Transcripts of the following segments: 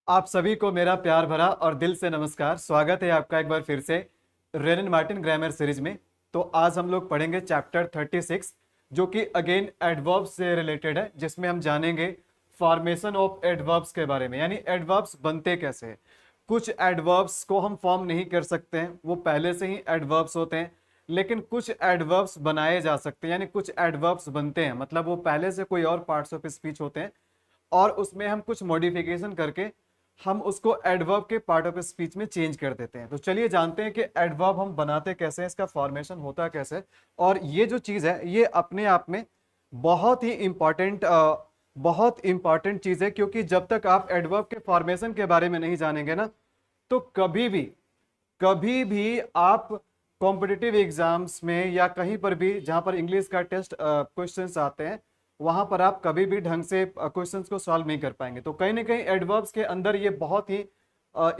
आप सभी को मेरा प्यार भरा और दिल से नमस्कार। स्वागत है आपका एक बार फिर से rain and Martin grammar series में। तो आज हम लोग पढ़ेंगे चैप्टर 36 जो कि अगेन एडवर्ब्स से रिलेटेड है, जिसमें हम जानेंगे फॉर्मेशन ऑफ एडवर्ब्स के बारे में, यानी एडवर्ब्स बनते कैसे हैं। कुछ एडवर्ब्स को हम फॉर्म नहीं कर सकते हैं, वो पहले से ही एडवर्ब्स होते हैं, लेकिन कुछ एडवर्ब्स बनाए जा सकते हैं, यानी कुछ एडवर्ब्स बनते हैं, मतलब वो पहले से कोई और पार्ट्स ऑफ स्पीच होते हैं और उसमें हम कुछ मॉडिफिकेशन करके हम उसको एडवर्ब के पार्ट ऑफ स्पीच में चेंज कर देते हैं। तो चलिए जानते हैं कि एडवर्ब हम बनाते कैसे हैं, इसका फॉर्मेशन होता कैसे। और ये जो चीज़ है ये अपने आप में बहुत ही इंपॉर्टेंट चीज़ है, क्योंकि जब तक आप एडवर्ब के फॉर्मेशन के बारे में नहीं जानेंगे ना, तो कभी भी आप कॉम्पिटिटिव एग्जाम्स में या कहीं पर भी जहां पर इंग्लिश का टेस्ट क्वेश्चंस आते हैं, वहां पर आप कभी भी ढंग से क्वेश्चंस को सॉल्व नहीं कर पाएंगे। तो कहीं ना कहीं एडवर्ब्स के अंदर ये बहुत ही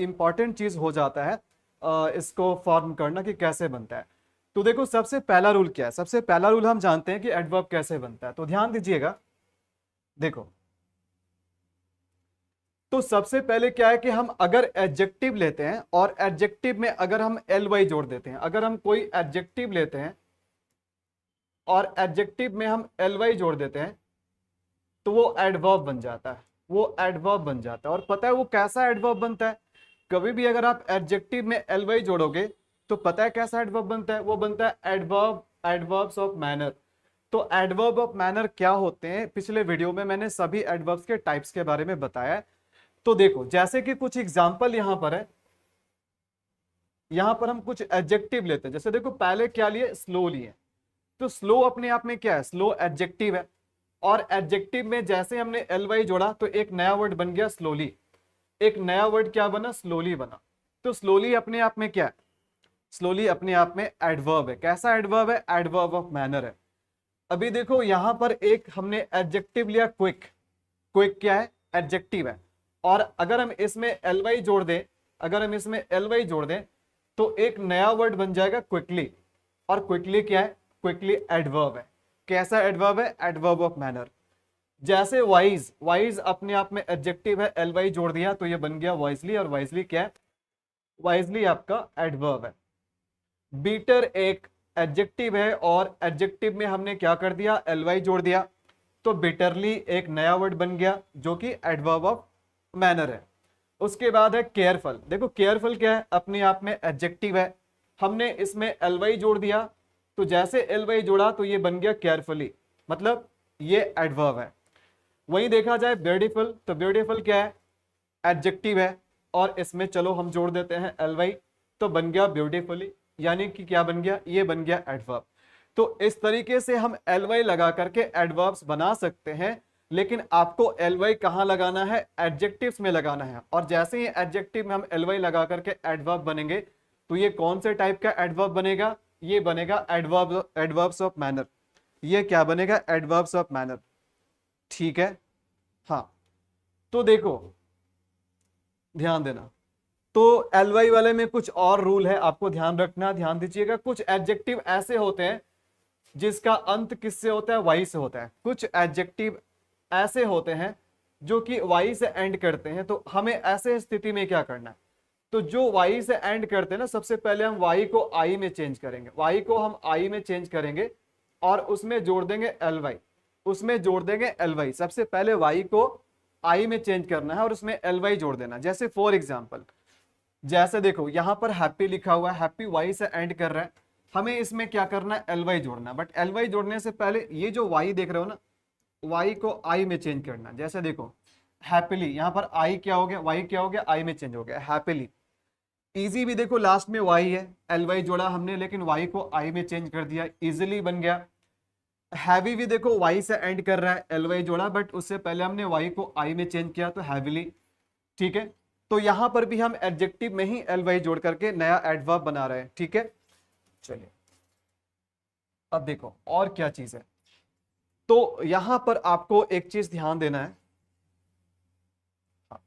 इंपॉर्टेंट चीज हो जाता है, इसको फॉर्म करना कि कैसे बनता है। तो देखो सबसे पहला रूल क्या है। सबसे पहला रूल हम जानते हैं कि एडवर्ब कैसे बनता है, तो ध्यान दीजिएगा। देखो, तो सबसे पहले क्या है कि हम अगर एडजेक्टिव लेते हैं और एडजेक्टिव में अगर हम एल वाई जोड़ देते हैं, अगर हम कोई एडजेक्टिव लेते हैं और एडजेक्टिव में हम एल वाई जोड़ देते हैं, तो वो एडवर्ब बन जाता है। वो एडवर्ब बन जाता है। और पता है वो कैसा एडवर्ब बनता है? कभी भी अगर आप एडजेक्टिव में एल वाई जोड़ोगे तो पता है कैसा एडवर्ब बनता है? वो बनता है एडवर्ब्स ऑफ मैनर। तो एडवर्ब ऑफ मैनर क्या होते हैं, पिछले वीडियो में मैंने सभी एडवर्ब्स के टाइप्स के बारे में बताया है। तो देखो, जैसे कि कुछ एग्जाम्पल यहां पर है, यहां पर हम कुछ एडजेक्टिव लेते हैं। जैसे देखो, पहले क्या लिए? स्लो लिए। तो स्लो अपने आप में क्या है? स्लो एडजेक्टिव है। और एडजेक्टिव में जैसे हमने एल वाई जोड़ा तो एक नया वर्ड बन गया स्लोली। एक नया वर्ड क्या बना? स्लोली बना। तो स्लोली अपने आप में क्या है? स्लोली अपने आप में एडवर्ब है। कैसा एडवर्ब है? एडवर्ब ऑफ मैनर है। अभी देखो यहां पर एक हमने एडजेक्टिव लिया क्विक। क्विक क्या है? एडजेक्टिव है। और अगर हम इसमें एल वाई जोड़ दें, अगर हम इसमें एल वाई जोड़ दें तो एक नया वर्ड बन जाएगा क्विकली। और क्विकली क्या है? क्विकली एडवर्ब है। कैसा एडवर्ब है? Adverb of manner. जैसे वाइज, वाइज अपने आप में एडजेक्टिव है, एल वाई जोड़ दिया तो ये बन गया वाइजली। और वाइजली क्या है? वाइजली आपका एडवर्ब है। बीटर एक एडजेक्टिव है और एडजेक्टिव में हमने क्या कर दिया? एल वाई जोड़ दिया, तो बिटरली एक नया वर्ड बन गया जो कि एडवर्ब ऑफ मैनर है। उसके बाद है केयरफुल। देखो केयरफुल क्या है? अपने आप में एडजेक्टिव है, हमने इसमें एल वाई जोड़ दिया, तो जैसे एल वाई जोड़ा तो ये बन गया केयरफुली, मतलब ये एडवर्ब है। वहीं देखा जाए ब्यूटीफुल, तो ब्यूटीफुल क्या है? एडजेक्टिव है और इसमें चलो हम जोड़ देते हैं एल वाई, तो बन गया ब्यूटीफुली, यानी कि क्या बन गया? ये बन गया एडवर्ब। तो इस तरीके से हम एल वाई लगा करके एडवर्ब्स बना सकते हैं। लेकिन आपको एल वाई कहाँ लगाना है? एडजेक्टिव्स में लगाना है। और जैसे ही एडजेक्टिव में हम एल वाई लगा करके एडवर्ब बनेंगे, तो ये कौन से टाइप का एडवर्ब बनेगा? ये बनेगा एडवर्ब्स ऑफ मैनर। ये क्या बनेगा? Adverbs of manner. ठीक है। हाँ, तो देखो, ध्यान देना। तो एल वाई वाले में कुछ और रूल है, आपको ध्यान रखना, ध्यान दीजिएगा। कुछ एडजेक्टिव ऐसे होते हैं जिसका अंत किससे होता है? वाई से होता है। कुछ एडजेक्टिव ऐसे होते हैं जो कि वाई से एंड करते हैं। तो हमें ऐसे स्थिति में क्या करना है? तो जो वाई से एंड करते हैं ना, सबसे पहले हम वाई को आई में चेंज करेंगे। वाई को हम आई में चेंज करेंगे और उसमें जोड़ देंगे एल वाई। उसमें जोड़ देंगे एल वाई। सबसे पहले वाई को आई में चेंज करना है और उसमें एल वाई जोड़ देना। जैसे फॉर एग्जाम्पल, जैसे देखो यहां पर हैप्पी लिखा हुआ है, हैप्पी वाई से एंड कर रहा है, हमें इसमें क्या करना है? एल वाई जोड़ना। बट एल वाई जोड़ने से पहले ये जो वाई देख रहे हो ना, वाई को आई में चेंज करना। जैसे देखो हैप्पीली, यहां पर आई क्या हो गया? वाई क्या हो गया? आई में चेंज हो गया, हैप्पीली। इजी भी देखो लास्ट में वाई है, एल वाई जोड़ा हमने लेकिन वाई को आई में चेंज कर दिया, इजिली बन गया। हैवी भी देखो वाई से एंड कर रहा है, एल वाई जोड़ा बट उससे पहले हमने वाई को आई में चेंज किया तो हैवीली। ठीक है। तो यहां पर भी हम एडजेक्टिव में ही एल वाई जोड़ करके नया एडवर्ब बना रहे हैं। ठीक है, चलिए अब देखो और क्या चीज है। तो यहां पर आपको एक चीज ध्यान देना है। हाँ,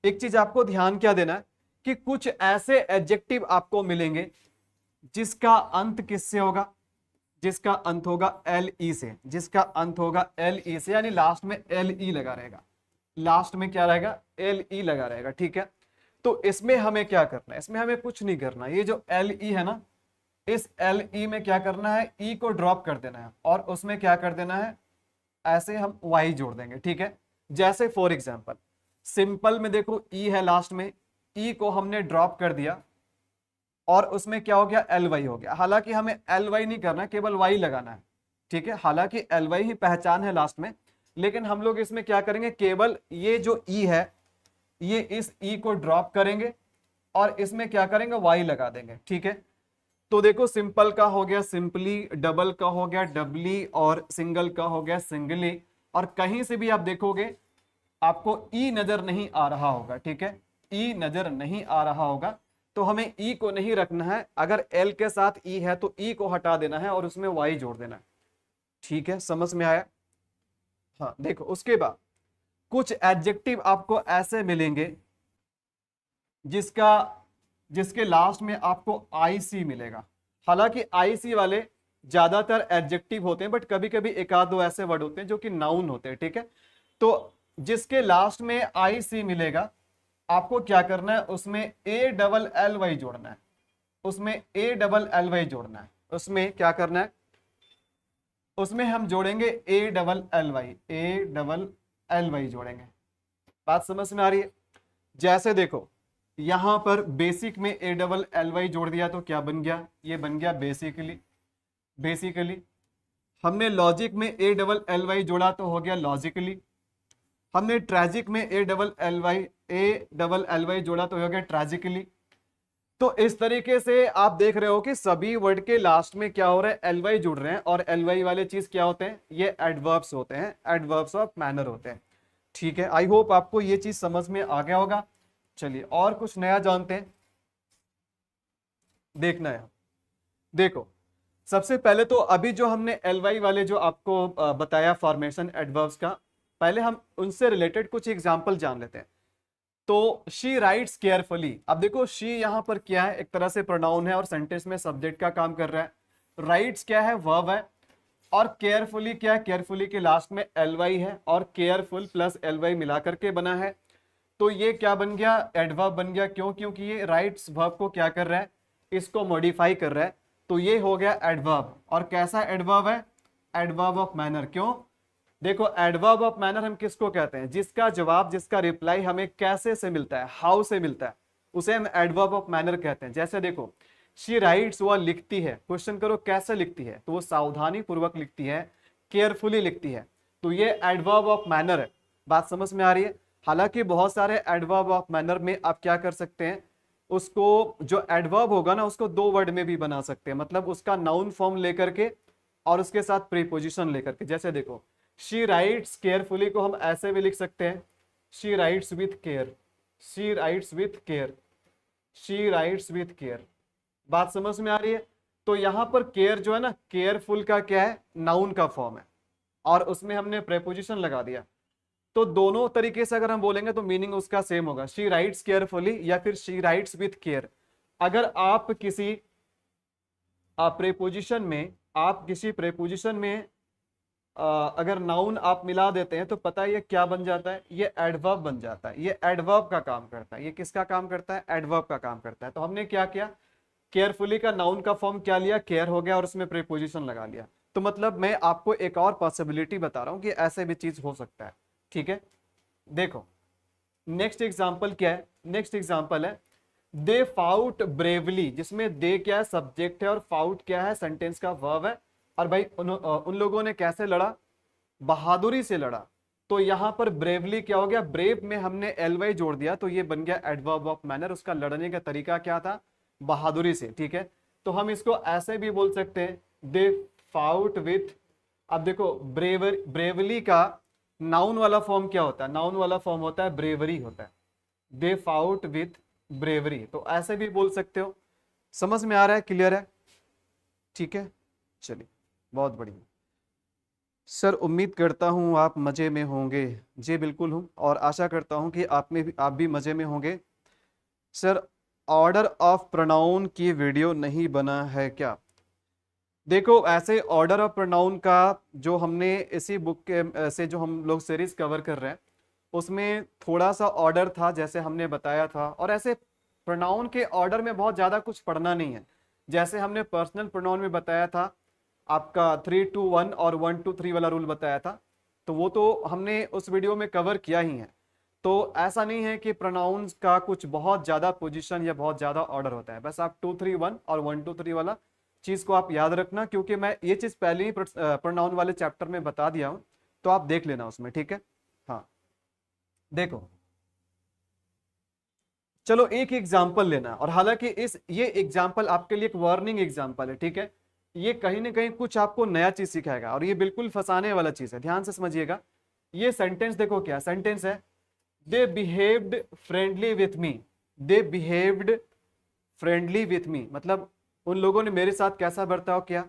एक चीज आपको ध्यान क्या देना है कि कुछ ऐसे एडजेक्टिव आपको मिलेंगे जिसका अंत किससे होगा? जिसका अंत होगा एल ई से। जिसका अंत होगा एल ई से, यानी लास्ट में एल ई लगा रहेगा। लास्ट में क्या रहेगा, एल ई लगा रहेगा, ठीक है। तो इसमें हमें क्या करना है, इसमें हमें कुछ नहीं करना, ये जो एल ई है ना, इस एल ई में क्या करना है, ई को ड्रॉप कर देना है और उसमें क्या कर देना है, ऐसे हम वाई जोड़ देंगे, ठीक है। जैसे फॉर एग्जाम्पल सिंपल में देखो ई है लास्ट में, ई को हमने ड्रॉप कर दिया और उसमें क्या हो गया, एल वाई हो गया। हालांकि हमें एल वाई नहीं करना है, केवल वाई लगाना है, ठीक है। हालांकि एल वाई ही पहचान है लास्ट में, लेकिन हम लोग इसमें क्या करेंगे, केवल ये जो ई है, ये इस ई को ड्रॉप करेंगे और इसमें क्या करेंगे, वाई लगा देंगे, ठीक है। तो देखो सिंपल का हो गया सिंपली, डबल का हो गया डबली और सिंगल का हो गया सिंगली। और कहीं से भी आप देखोगे आपको ई नजर नहीं आ रहा होगा, ठीक है, ई नजर नहीं आ रहा होगा। तो हमें ई को नहीं रखना है, अगर एल के साथ ई है तो ई को हटा देना है और उसमें वाई जोड़ देना है, ठीक है, समझ में आया। हाँ देखो उसके बाद कुछ एडजेक्टिव आपको ऐसे मिलेंगे जिसका जिसके लास्ट में आपको आईसी मिलेगा। हालांकि आईसी वाले ज्यादातर एडजेक्टिव होते हैं, बट कभी कभी एक आध दो ऐसे वर्ड होते हैं जो कि नाउन होते हैं, ठीक है। तो जिसके लास्ट में आईसी मिलेगा, आपको क्या करना है, उसमें ए डबल एल वाई जोड़ना है, उसमें ए डबल एल वाई जोड़ना है। उसमें क्या करना है, उसमें हम जोड़ेंगे A double L Y, A double L Y जोड़ेंगे। बात समझ में आ रही है। जैसे देखो यहां पर बेसिक में ए डबल एल वाई जोड़ दिया तो क्या बन गया, ये बन गया बेसिकली। बेसिकली हमने लॉजिक में ए डबल एल वाई जोड़ा तो हो गया लॉजिकली। हमने ट्रैजिक में ए डबल एल वाई जोड़ा तो हो गया ट्रैजिकली। तो इस तरीके से आप देख रहे हो कि सभी वर्ड के लास्ट में क्या हो रहा है, एल वाई जुड़ रहे हैं। और एल वाई वाले चीज क्या होते हैं, ये एडवर्ब्स होते हैं, एडवर्ब्स ऑफ मैनर होते हैं, ठीक है। आई होप आपको ये चीज समझ में आ गया होगा। चलिए और कुछ नया जानते हैं, देखना है। देखो सबसे पहले तो अभी जो हमने एल वाई वाले जो आपको बताया फॉर्मेशन एडवर्ब्स का, पहले हम उनसे रिलेटेड कुछ एग्जाम्पल जान लेते हैं। तो शी राइट्स केयरफुली, अब देखो शी यहां पर क्या है, एक तरह से प्रोनाउन है और सेंटेंस में सब्जेक्ट का काम कर रहा है। राइट्स क्या है, वर्ब है। और केयरफुली क्या है, केयरफुली के लास्ट में एल वाई है और केयरफुल प्लस एल वाई मिला करके बना है। तो ये क्या बन गया, एडवर्ब बन गया। क्यों, क्योंकि ये राइट्स वर्ब को क्या कर रहा है, इसको मॉडिफाई कर रहा है। तो ये हो गया एडवर्ब। और कैसा एडवर्ब है, एडवर्ब ऑफ मैनर। क्यों, देखो एडवर्ब ऑफ मैनर हम किसको कहते हैं, जिसका जवाब, जिसका रिप्लाई हमें कैसे से मिलता है, हाउ से मिलता है, उसे हम एडवर्ब ऑफ मैनर कहते हैं। जैसे देखो शी राइट्स, वह लिखती है। क्वेश्चन करो कैसे लिखती है, तो वो सावधानी पूर्वक लिखती है, केयरफुली लिखती है। तो ये एडवर्ब ऑफ मैनर है। बात समझ में आ रही है। हालांकि बहुत सारे एडवर्ब ऑफ मैनर में आप क्या कर सकते हैं, उसको जो एडवर्ब होगा ना, उसको दो वर्ड में भी बना सकते हैं। मतलब उसका नाउन फॉर्म लेकर के और उसके साथ प्रीपोजिशन लेकर के। जैसे देखो शी राइट्स केयरफुली को हम ऐसे भी लिख सकते हैं, she writes with care, she writes with care, she writes with care. बात समझ में आ रही है। तो यहां पर केयर जो है ना, केयरफुल का क्या है, नाउन का फॉर्म है और उसमें हमने प्रेपोजिशन लगा दिया। तो दोनों तरीके से अगर हम बोलेंगे तो मीनिंग उसका सेम होगा, शी राइट्स केयरफुली या फिर शी राइट्स विथ केयर। अगर आप किसी प्रेपोजिशन में, आप किसी प्रेपोजिशन में अगर नाउन आप मिला देते हैं तो पता है ये क्या बन जाता है, ये एडवर्ब बन जाता है। ये एडवर्ब का काम करता है। ये किसका काम करता है, एडवर्ब का काम करता है। तो हमने क्या किया, केयरफुली का नाउन का फॉर्म क्या लिया, केयर हो गया और उसमें प्रीपोजिशन लगा लिया। तो मतलब मैं आपको एक और पॉसिबिलिटी बता रहा हूं कि ऐसे भी चीज हो सकता है, ठीक है। देखो नेक्स्ट एग्जांपल क्या है, नेक्स्ट एग्जांपल है दे फाउट ब्रेवली, जिसमें दे क्या है, सब्जेक्ट है, और फाउट क्या है, सेंटेंस का वर्ब है। और भाई उन लोगों ने कैसे लड़ा, बहादुरी से लड़ा। तो यहां पर ब्रेवली क्या हो गया, ब्रेव में हमने एल वाई जोड़ दिया तो ये बन गया एडवर्ब ऑफ मैनर। उसका लड़ने का तरीका क्या था, बहादुरी से, ठीक है। तो हम इसको ऐसे भी बोल सकते हैं, दे फाउट विथ। अब देखो ब्रेवली का नाउन वाला फॉर्म क्या होता है, नाउन वाला फॉर्म होता है ब्रेवरी होता है, दे फाउट विथ ब्रेवरी। तो ऐसे भी बोल सकते हो। समझ में आ रहा है, क्लियर है, ठीक है। चलिए बहुत बढ़िया सर, उम्मीद करता हूं आप मजे में होंगे। जी बिल्कुल हूं, और आशा करता हूं कि आप भी मजे में होंगे। सर ऑर्डर ऑफ प्रोनाउन की वीडियो नहीं बना है क्या। देखो ऐसे ऑर्डर ऑफ प्रोनाउन का जो हमने इसी बुक के से जो हम लोग सीरीज कवर कर रहे हैं उसमें थोड़ा सा ऑर्डर था जैसे हमने बताया था, और ऐसे प्रोनाउन के ऑर्डर में बहुत ज़्यादा कुछ पढ़ना नहीं है। जैसे हमने पर्सनल प्रोनाउन में बताया था आपका 3 to 1 और 1 to 3 वाला रूल बताया था, तो वो तो हमने उस वीडियो में कवर किया ही है। तो ऐसा नहीं है कि प्रोनाउंस का कुछ बहुत ज़्यादा पोजीशन या बहुत ज़्यादा ऑर्डर होता है, बस आप 2 3 1 और 1 2 3 वाला चीज़ को आप याद रखना, क्योंकि मैं ये चीज़ पहले ही प्रोनाउन वाले चैप्टर में बता दिया हूँ, तो आप देख लेना उसमें, ठीक है। हाँ देखो, चलो एक एग्जाम्पल लेना, और हालांकि ये एग्जाम्पल आपके लिए एक वार्निंग एग्जाम्पल है, ठीक है। ये कहीं ना कहीं कुछ आपको नया चीज सिखाएगा, और ये बिल्कुल फंसाने वाला चीज है, ध्यान से समझिएगा। ये सेंटेंस देखो, क्या सेंटेंस है, they behaved friendly with me. They behaved friendly with me मतलब उन लोगों ने मेरे साथ कैसा बर्ताव किया,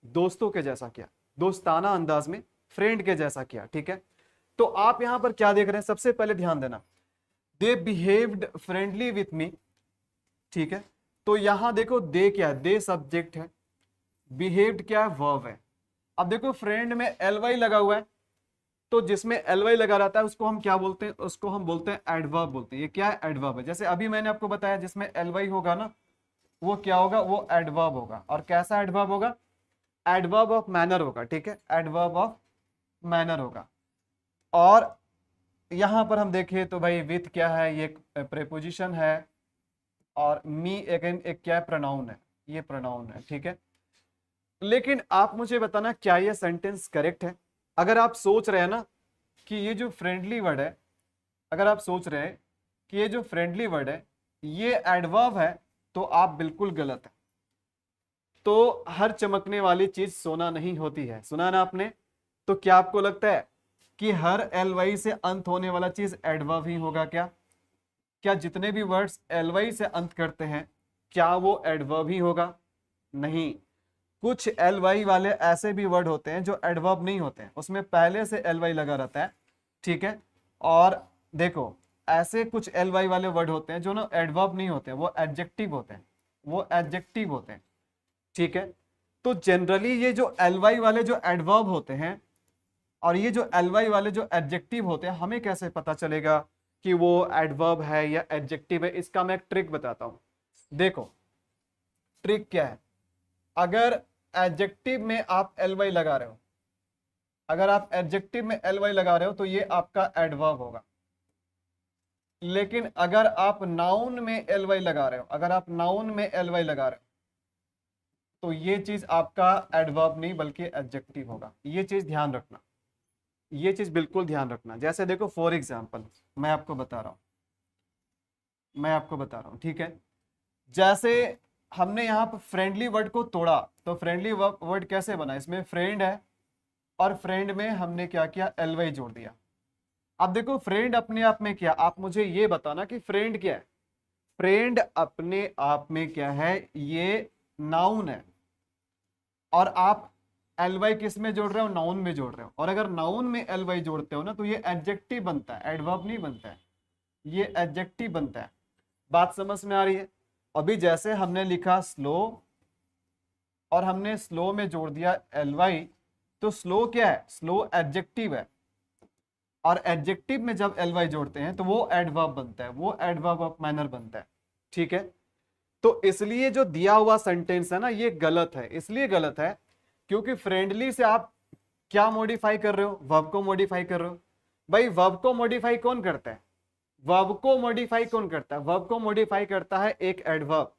दोस्तों के जैसा किया, दोस्ताना अंदाज में, फ्रेंड के जैसा किया, ठीक है। तो आप यहां पर क्या देख रहे हैं, सबसे पहले ध्यान देना, दे बिहेव्ड फ्रेंडली विथ मी, ठीक है। तो यहां देखो दे क्या है, दे सब्जेक्ट है, बिहेव्ड क्या है, वर्ब है। अब देखो फ्रेंड में एलवाई लगा हुआ है, तो जिसमें एलवाई लगा रहता है उसको हम क्या बोलते हैं, उसको हम बोलते हैं एडवर्ब बोलते हैं। ये क्या है, एडवर्ब है। जैसे अभी मैंने आपको बताया जिसमें एलवाई होगा ना, वो क्या होगा, वो एडवर्ब होगा। और कैसा एडवर्ब होगा, एडवर्ब ऑफ मैनर होगा, ठीक है, एडवर्ब ऑफ मैनर होगा। और यहां पर हम देखें तो भाई विथ क्या है, ये प्रेपोजिशन है, और मी एक क्या है, प्रोनाउन है, ये प्रोनाउन है, ठीक है। लेकिन आप मुझे बताना क्या ये सेंटेंस करेक्ट है। अगर आप सोच रहे हैं ना कि ये जो फ्रेंडली वर्ड है, अगर आप सोच रहे हैं कि ये जो फ्रेंडली वर्ड है ये एडवर्ब है, तो आप बिल्कुल गलत है। तो हर चमकने वाली चीज सोना नहीं होती है, सुना ना आपने। तो क्या आपको लगता है कि हर एल वाई से अंत होने वाला चीज एडवर्ब ही होगा क्या? क्या जितने भी वर्ड्स एल वाई से अंत करते हैं क्या वो एडवर्ब ही होगा? नहीं, कुछ एल वाई वाले ऐसे भी वर्ड होते हैं जो एडवर्ब नहीं होते हैं, उसमें पहले से एल वाई लगा रहता है, ठीक है। और देखो ऐसे कुछ एल वाई वाले वर्ड होते हैं जो ना एडवर्ब नहीं होते हैं, वो एडजेक्टिव होते हैं, वो एडजेक्टिव होते हैं, ठीक है। तो जनरली ये जो एल वाई वाले जो एडवर्ब होते हैं और ये जो एल वाई वाले जो एडजेक्टिव होते हैं, हमें कैसे पता चलेगा कि वो एडवर्ब है या एडजेक्टिव है? इसका मैं एक ट्रिक बताता हूं। देखो ट्रिक क्या है, अगर एडजेक्टिव में आप एल वाई लगा रहे हो, अगर आप एडजेक्टिव में एल वाई लगा रहे हो तो ये आपका एडवर्ब होगा। लेकिन अगर आप नाउन में एल वाई लगा रहे हो, अगर आप नाउन में एल वाई लगा रहे हो तो ये चीज आपका एडवर्ब नहीं बल्कि एडजेक्टिव होगा। ये चीज ध्यान रखना, ये चीज बिल्कुल ध्यान रखना। जैसे देखो फॉर एग्जाम्पल मैं आपको बता रहा हूं, मैं आपको बता रहा हूं, ठीक है। जैसे हमने यहाँ पर फ्रेंडली वर्ड को तोड़ा, तो फ्रेंडली वर्ड कैसे बना, इसमें फ्रेंड है और फ्रेंड में हमने क्या किया, एल वाई जोड़ दिया। अब देखो फ्रेंड अपने आप में क्या, आप मुझे ये बताना कि फ्रेंड क्या है। फ्रेंड अपने आप में क्या है, ये नाउन है, और आप एल वाई किस में जोड़ रहे हो, नाउन में जोड़ रहे हो। और अगर नाउन में एल वाई जोड़ते हो ना तो ये एडजेक्टिव बनता है, एडवर्ब नहीं बनता है, ये एडजेक्टिव बनता है। बात समझ में आ रही है? अभी जैसे हमने लिखा स्लो और हमने स्लो में जोड़ दिया एल वाई, तो स्लो क्या है, स्लो एडजेक्टिव है, और एडजेक्टिव में जब एल वाई जोड़ते हैं तो वो एडवर्ब बनता है, वो एडवर्ब ऑफ मैनर बनता है, ठीक है। तो इसलिए जो दिया हुआ सेंटेंस है ना ये गलत है। इसलिए गलत है क्योंकि फ्रेंडली से आप क्या मॉडिफाई कर रहे हो, वर्ब को मॉडिफाई कर रहे हो। भाई वर्ब को मॉडिफाई कौन करता है, वर्ब को मॉडिफाई कौन करता है, वर्ब को मॉडिफाई करता है एक एडवर्ब,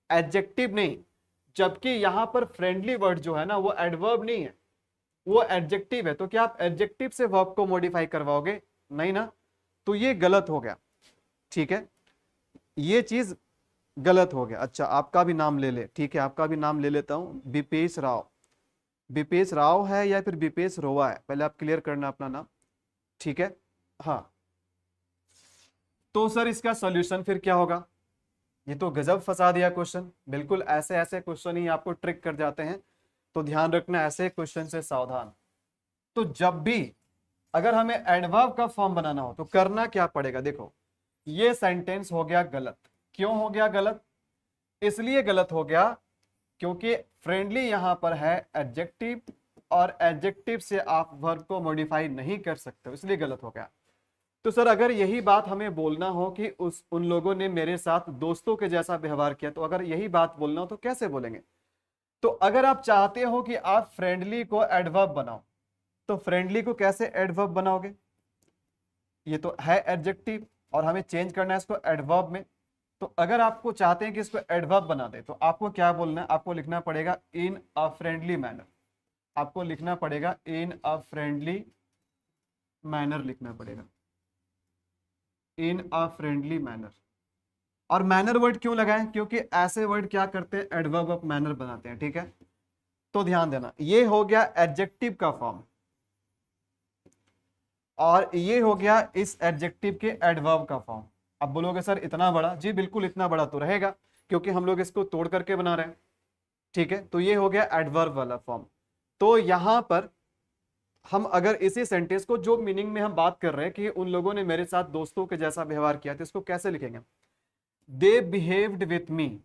एडजेक्टिव नहीं। जबकि यहां पर फ्रेंडली वर्ड जो है ना वो एडवर्ब नहीं है, वो एडजेक्टिव है। तो क्या आप एडजेक्टिव से वर्ब को मॉडिफाई करवाओगे? नहीं ना। तो ये गलत हो गया, ठीक है, ये चीज गलत हो गया। अच्छा आपका भी नाम ले ले, ठीक है, आपका भी नाम ले लेता हूं, विपेश राव। विपेश राव है या फिर विपेश रोवा है, पहले आप क्लियर करना अपना नाम, ठीक है। हाँ तो सर इसका सॉल्यूशन फिर क्या होगा? ये तो गजब फंसा दिया क्वेश्चन, बिल्कुल ऐसे ऐसे क्वेश्चन ही आपको ट्रिक कर जाते हैं, तो ध्यान रखना ऐसे क्वेश्चन से सावधान। तो जब भी अगर हमें एडवर्ब का फॉर्म बनाना हो तो करना क्या पड़ेगा, देखो ये सेंटेंस हो गया गलत। क्यों हो गया गलत? इसलिए गलत हो गया क्योंकि फ्रेंडली यहां पर है एडजेक्टिव, और एडजेक्टिव से आप वर्ब को मॉडिफाई नहीं कर सकते, इसलिए गलत हो गया। तो सर अगर यही बात हमें बोलना हो कि उन लोगों ने मेरे साथ दोस्तों के जैसा व्यवहार किया, तो अगर यही बात बोलना हो तो कैसे बोलेंगे? तो अगर आप चाहते हो कि आप फ्रेंडली को एडवर्ब बनाओ, तो फ्रेंडली को कैसे एडवर्ब बनाओगे? ये तो है एडजेक्टिव और हमें चेंज करना है इसको एडवर्ब में। तो अगर आपको चाहते हैं कि इसको एडवर्ब बना दे, तो आपको क्या बोलना है? आपको लिखना पड़ेगा इन अ फ्रेंडली मैनर। आपको लिखना पड़ेगा इन अ फ्रेंडली मैनर, लिखना पड़ेगा इन अ फ्रेंडली मैनर। और मैनर वर्ड क्यों लगाएं? क्योंकि ऐसे वर्ड क्या करते हैं? एडवर्ब ऑफ मैनर बनाते हैं, ठीक है। तो ध्यान देना, ये हो गया एडजेक्टिव का फॉर्म और ये हो गया इस एडजेक्टिव के एडवर्ब का फॉर्म। अब बोलोगे सर इतना बड़ा, जी बिल्कुल इतना बड़ा तो रहेगा क्योंकि हम लोग इसको तोड़ करके बना रहे हैं, ठीक है। तो ये हो गया एडवर्ब वाला फॉर्म। तो यहां पर हम अगर इसी सेंटेंस को, जो मीनिंग में हम बात कर रहे हैं कि उन लोगों ने मेरे साथ दोस्तों के जैसा व्यवहार किया, तो इसको कैसे लिखेंगे? They behaved with me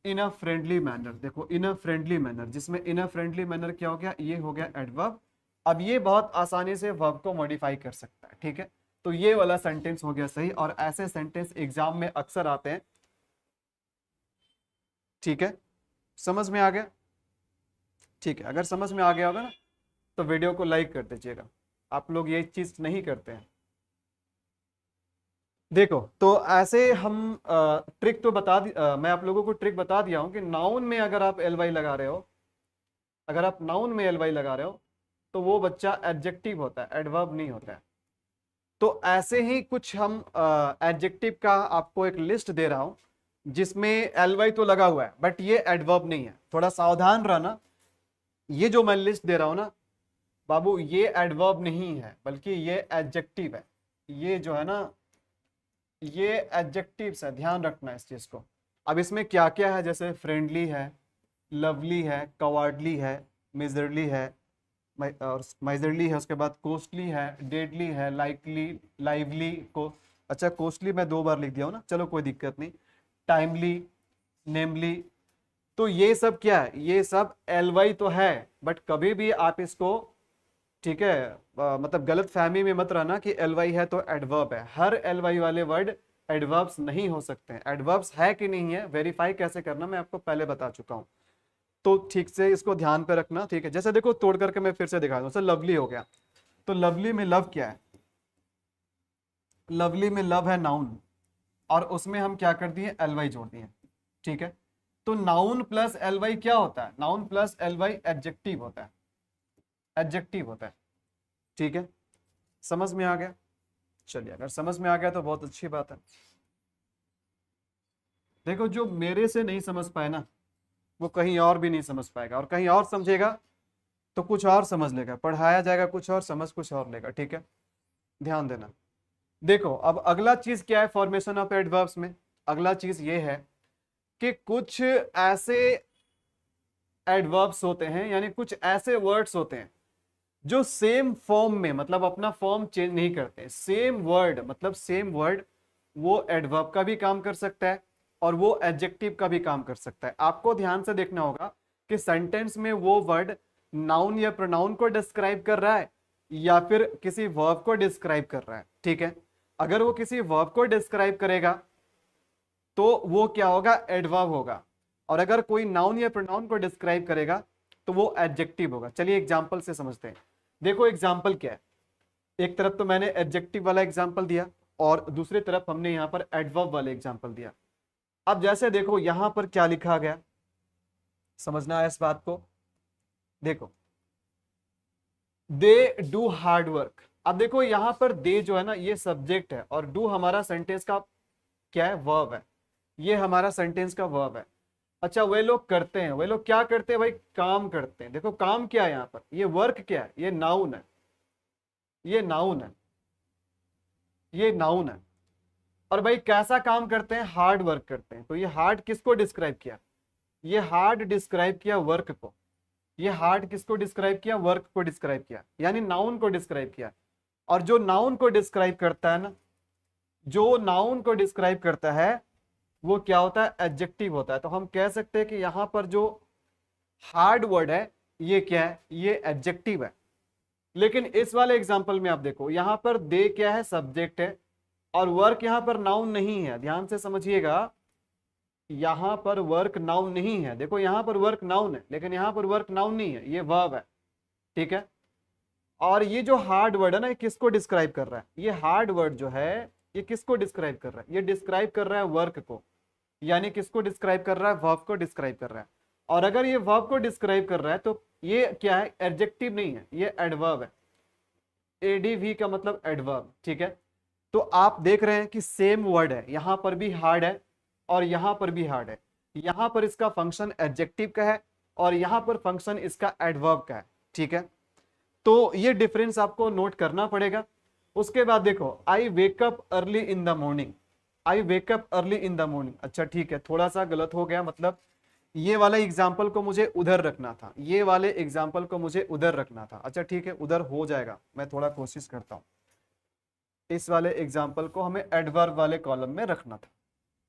in a friendly manner. देखो इन अ फ्रेंडली मैनर, जिसमें इन अ फ्रेंडली मैनर क्या हो गया? ये हो गया एडवर्ब। अब ये बहुत आसानी से वर्ब को मॉडिफाई कर सकता है, ठीक है। तो ये वाला सेंटेंस हो गया सही, और ऐसे सेंटेंस एग्जाम में अक्सर आते हैं, ठीक है। समझ में आ गया? ठीक है, अगर समझ में आ गया होगा ना तो वीडियो को लाइक कर दीजिएगा। आप लोग ये चीज नहीं करते हैं। देखो तो ऐसे हम ट्रिक तो मैं आप लोगों को ट्रिक बता दिया हूं कि नाउन में अगर आप एल वाई लगा रहे हो, अगर आप नाउन में एल वाई लगा रहे हो तो वो बच्चा एडजेक्टिव होता है, एडवर्ब नहीं होता है। तो ऐसे ही कुछ हम एडजेक्टिव का आपको एक लिस्ट दे रहा हूं जिसमें एल वाई तो लगा हुआ है बट ये एडवर्ब नहीं है। थोड़ा सावधान रहना, ये जो मैं लिस्ट दे रहा हूं ना बाबू, ये एडवर्ब नहीं है बल्कि ये एडजेक्टिव है। ये जो है ना, ये एडजेक्टिव्स है, ध्यान रखना इस चीज को। अब इसमें क्या क्या है? जैसे फ्रेंडली है, लवली है, कवार्डली है, मिजरली है, और माइजरली है, उसके बाद कोस्टली है, डेडली है, लाइकली, लाइवली को, अच्छा कोस्टली मैं 2 बार लिख दिया हूं ना, चलो कोई दिक्कत नहीं, टाइमली, नेमली। तो ये सब क्या है? ये सब एल वाई तो है, बट कभी भी आप इसको, ठीक है, मतलब गलत फहमी में मत रहना कि एल वाई है तो एडवर्ब है। हर एल वाई वाले वर्ड एडवर्ब्स नहीं हो सकते हैं। एडवर्ब्स है कि नहीं है वेरीफाई कैसे करना मैं आपको पहले बता चुका हूं, तो ठीक से इसको ध्यान पे रखना, ठीक है। जैसे देखो तोड़ करके मैं फिर से दिखा दूं, लवली हो गया, तो लवली में लव क्या है? लवली में लव है नाउन, और उसमें हम क्या कर दिए? एल वाई जोड़ दिए, ठीक है। तो नाउन प्लस एल वाई क्या होता है? Noun plus L Y adjective होता है, एडजेक्टिव होता है, ठीक है। समझ में आ गया? चलिए, अगर समझ में आ गया तो बहुत अच्छी बात है। देखो जो मेरे से नहीं समझ पाए ना, वो कहीं और भी नहीं समझ पाएगा, और कहीं और समझेगा तो कुछ और समझ लेगा। पढ़ाया जाएगा कुछ और, समझ कुछ और लेगा, ठीक है। ध्यान देना। देखो अब अगला चीज क्या है फॉर्मेशन ऑफ एडवर्ब्स में? अगला चीज ये है कि कुछ ऐसे एडवर्ब्स होते हैं, यानी कुछ ऐसे वर्ड्स होते हैं जो सेम फॉर्म में, मतलब अपना फॉर्म चेंज नहीं करते। सेम वर्ड, मतलब सेम वर्ड वो एडवर्ब का भी काम कर सकता है और वो एडजेक्टिव का भी काम कर सकता है। आपको ध्यान से देखना होगा कि सेंटेंस में वो वर्ड नाउन या प्रोनाउन को डिस्क्राइब कर रहा है या फिर किसी वर्ब को डिस्क्राइब कर रहा है, ठीक है। अगर वो किसी वर्ब को डिस्क्राइब करेगा तो वो क्या होगा? एडवर्ब होगा। और अगर कोई नाउन या प्रोनाउन को डिस्क्राइब करेगा तो वो एडजेक्टिव होगा। चलिए एग्जांपल से समझते हैं। देखो एग्जांपल क्या है, एक तरफ तो मैंने एडजेक्टिव वाला एग्जांपल दिया और दूसरी तरफ हमने यहां पर एडवर्ब वाले एग्जांपल दिया। अब जैसे देखो यहां पर क्या लिखा गया, समझना है इस बात को। देखो दे डू हार्ड वर्क। अब देखो यहां पर दे जो है ना, ये सब्जेक्ट है और डू हमारा सेंटेंस का क्या है? वर्ब है। ये हमारा सेंटेंस का वर्ब है। अच्छा वे लोग करते हैं, वे लोग क्या करते हैं भाई? काम करते हैं। देखो काम क्या है यहाँ पर? ये वर्क क्या है? ये नाउन है, ये नाउन है, ये नाउन है। और भाई कैसा काम करते हैं? हार्ड वर्क करते हैं। तो ये हार्ड किसको डिस्क्राइब किया? ये हार्ड डिस्क्राइब किया वर्क को। ये हार्ड किसको डिस्क्राइब किया? वर्क को डिस्क्राइब किया, यानी नाउन को डिस्क्राइब किया। और जो नाउन को डिस्क्राइब करता है ना, जो नाउन को डिस्क्राइब करता है वो क्या होता है? एडजेक्टिव होता है। तो हम कह सकते हैं कि यहां पर जो हार्ड वर्ड है ये क्या है? ये एडजेक्टिव है। लेकिन इस वाले एग्जाम्पल में आप देखो, यहां पर दे क्या है, सब्जेक्ट है, और वर्क यहां पर नाउन नहीं है। ध्यान से समझिएगा, यहां पर वर्क नाउन नहीं है। देखो यहां पर वर्क नाउन है, लेकिन यहां पर वर्क नाउन नहीं है, ये वर्ब है, ठीक है। और ये जो हार्ड वर्ड है ना, ये किसको डिस्क्राइब कर रहा है? ये हार्ड वर्ड जो है ये किसको डिस्क्राइब कर रहा है? ये डिस्क्राइब कर रहा है वर्क को, यानी किसको डिस्क्राइब कर रहा है? वर्ब को डिस्क्राइब कर रहा है। और अगर ये वर्ब को डिस्क्राइब कर रहा है तो ये क्या है? एडजेक्टिव नहीं है, ये एडवर्ब है। एडीवी का मतलब एडवर्ब, ठीक है। तो आप देख रहे हैं कि सेम वर्ड है, यहां पर भी हार्ड है और यहां पर भी हार्ड है। यहां पर इसका फंक्शन एडजेक्टिव का है और यहां पर फंक्शन इसका एडवर्ब का है, ठीक है। तो ये डिफरेंस आपको नोट करना पड़ेगा। उसके बाद देखो, I wake up early in the morning, I wake up early in the morning. अच्छा ठीक है, थोड़ा सा गलत हो गया, मतलब ये वाला एग्जाम्पल को मुझे उधर रखना था, ये वाले एग्जाम्पल को मुझे उधर रखना था। अच्छा ठीक है, उधर हो जाएगा, मैं थोड़ा कोशिश करता हूं। इस वाले एग्जाम्पल को हमें एडवर्ब वाले कॉलम में रखना था,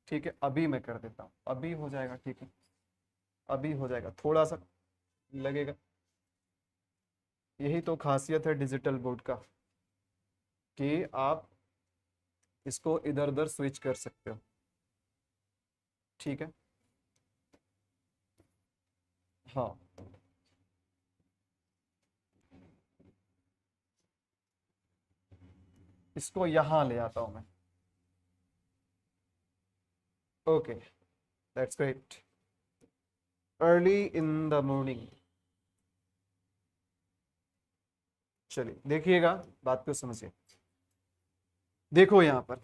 ठीक है। अभी मैं कर देता हूं, अभी हो जाएगा, ठीक है, अभी हो जाएगा, थोड़ा सा लगेगा। यही तो खासियत है डिजिटल बोर्ड का कि आप इसको इधर उधर स्विच कर सकते हो, ठीक है। हाँ, इसको यहां ले आता हूं मैं। Okay, that's great. Early in the morning. चलिए देखिएगा, बात को समझिए। देखो यहां पर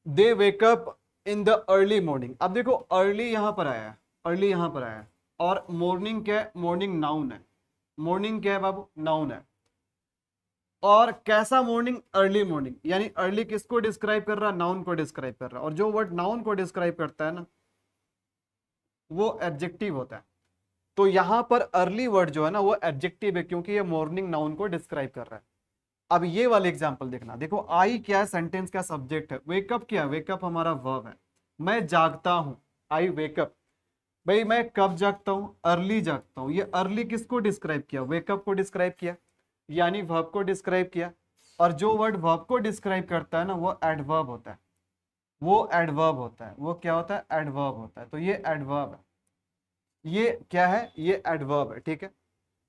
they wake up in the early morning. अब देखो अर्ली यहां पर आया है, अर्ली यहां पर आया है, और मॉर्निंग क्या है? मॉर्निंग नाउन है। मॉर्निंग क्या है बाबू? नाउन है। और कैसा मॉर्निंग? Early morning. यानी अर्ली किसको डिस्क्राइब कर रहा है? नाउन को डिस्क्राइब कर रहा है। और जो वर्ड नाउन को डिस्क्राइब करता है ना, वो एडजेक्टिव होता है। तो यहां पर अर्ली वर्ड जो है ना, वो एडजेक्टिव है, क्योंकि ये मॉर्निंग नाउन को डिस्क्राइब कर रहा है। अब ये वाले एग्जांपल देखना, देखो आई क्या है? सेंटेंस का सब्जेक्ट है। वेकअप क्या है? वेकअप हमारा वर्ब है। मैं जागता हूं, आई वेकअप। भाई मैं कब जागता हूं? अर्ली जागता हूं। ये अर्ली किसको डिस्क्राइब किया? वेकअप को डिस्क्राइब किया, यानी वर्ब को डिस्क्राइब किया। और जो वर्ड वर्ब को डिस्क्राइब करता है ना, वो एडवर्ब होता है, वो एडवर्ब होता है। वो क्या होता है? एडवर्ब होता है। तो ये एडवर्ब है, ये क्या है? ये एडवर्ब है, ठीक है।